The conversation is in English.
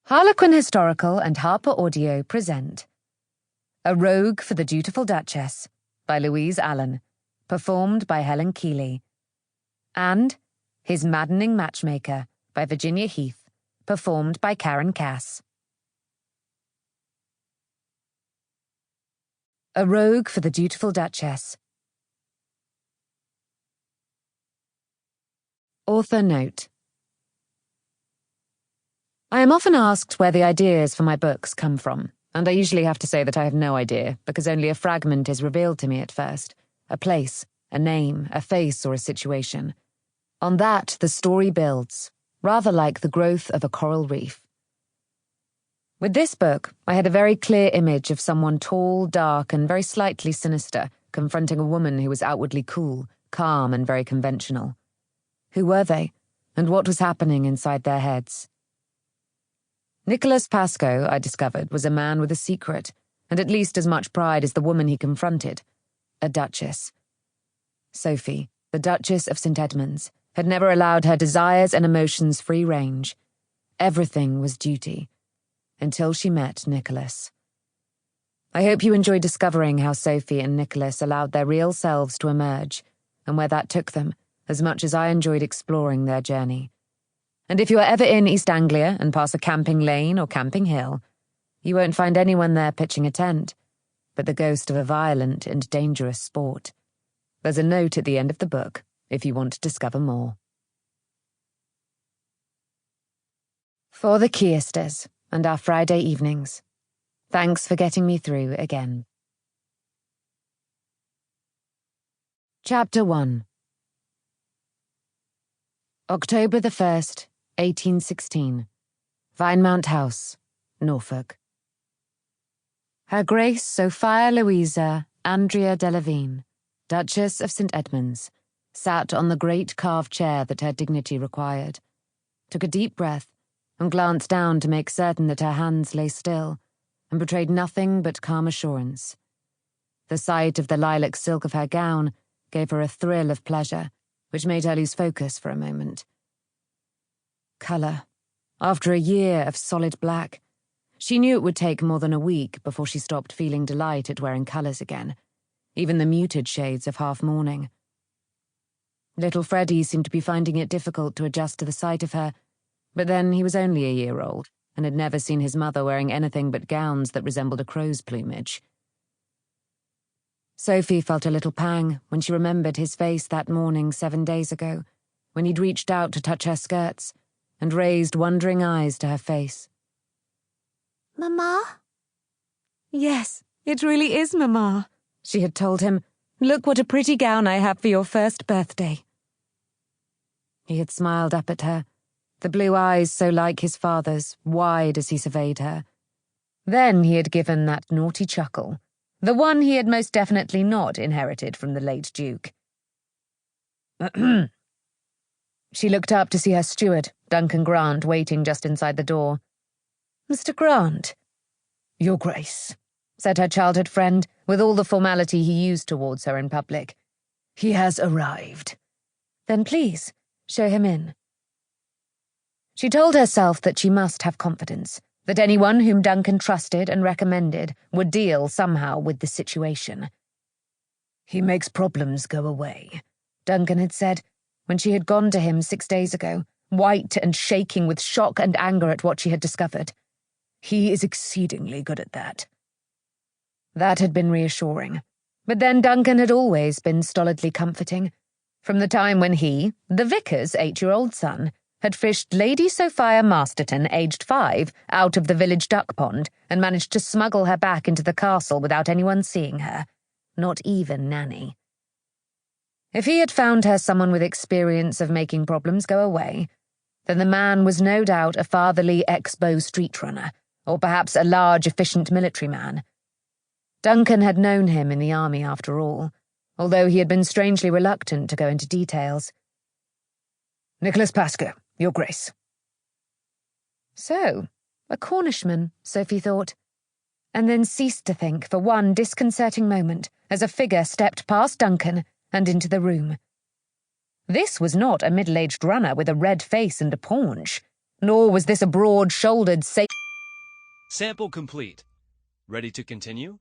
Harlequin Historical and HarlequinAudio present A Rogue for the Dutiful Duchess by Louise Allen, performed by Helen Keeley, and His Maddening Matchmaker by Virginia Heath, performed by Karen Cass. A Rogue for the Dutiful Duchess. Author note: I am often asked where the ideas for my books come from, and I usually have to say that I have no idea, because only a fragment is revealed to me at first. A place, a name, a face, or a situation. On that, the story builds, rather like the growth of a coral reef. With this book, I had a very clear image of someone tall, dark, and very slightly sinister, confronting a woman who was outwardly cool, calm, and very conventional. Who were they, and what was happening inside their heads? Nicholas Pascoe, I discovered, was a man with a secret, and at least as much pride as the woman he confronted. A duchess. Sophie, the Duchess of St. Edmunds, had never allowed her desires and emotions free range. Everything was duty. Until she met Nicholas. I hope you enjoy discovering how Sophie and Nicholas allowed their real selves to emerge, and where that took them, as much as I enjoyed exploring their journey. And if you are ever in East Anglia and pass a camping lane or camping hill, you won't find anyone there pitching a tent, but the ghost of a violent and dangerous sport. There's a note at the end of the book, if you want to discover more. For the Keisters and our Friday evenings. Thanks for getting me through again. Chapter 1. October the 1st, 1816. Vinemount House, Norfolk. Her Grace Sophia Louisa Andrea Delavine, Duchess of St. Edmunds, sat on the great carved chair that her dignity required, took a deep breath, and glanced down to make certain that her hands lay still, and betrayed nothing but calm assurance. The sight of the lilac silk of her gown gave her a thrill of pleasure, which made her lose focus for a moment. Colour. After a year of solid black, she knew it would take more than a week before she stopped feeling delight at wearing colours again, even the muted shades of half-mourning. Little Freddie seemed to be finding it difficult to adjust to the sight of her, but then he was only a year old, and had never seen his mother wearing anything but gowns that resembled a crow's plumage. Sophie felt a little pang when she remembered his face that morning 7 days ago, when he'd reached out to touch her skirts, and raised wondering eyes to her face. Mamma? Yes, it really is Mamma, she had told him. Look what a pretty gown I have for your first birthday. He had smiled up at her, the blue eyes so like his father's, wide as he surveyed her. Then he had given that naughty chuckle, the one he had most definitely not inherited from the late Duke. She looked up to see her steward, Duncan Grant, waiting just inside the door. Mr. Grant? Your Grace, said her childhood friend, with all the formality he used towards her in public. He has arrived. Then please, show him in. She told herself that she must have confidence, that anyone whom Duncan trusted and recommended would deal somehow with the situation. He makes problems go away, Duncan had said, when she had gone to him 6 days ago, white and shaking with shock and anger at what she had discovered. He is exceedingly good at that. That had been reassuring, but then Duncan had always been stolidly comforting, from the time when he, the vicar's 8-year-old son, had fished Lady Sophia Masterton, aged 5, out of the village duck pond and managed to smuggle her back into the castle without anyone seeing her, not even Nanny. If he had found her someone with experience of making problems go away, then the man was no doubt a fatherly ex-beau street runner, or perhaps a large, efficient military man. Duncan had known him in the army after all, although he had been strangely reluctant to go into details. Nicholas Pascoe, Your Grace. So, a Cornishman, Sophie thought, and then ceased to think for one disconcerting moment as a figure stepped past Duncan and into the room. This was not a middle-aged runner with a red face and a paunch, nor was this a broad-shouldered Sample complete. Ready to continue?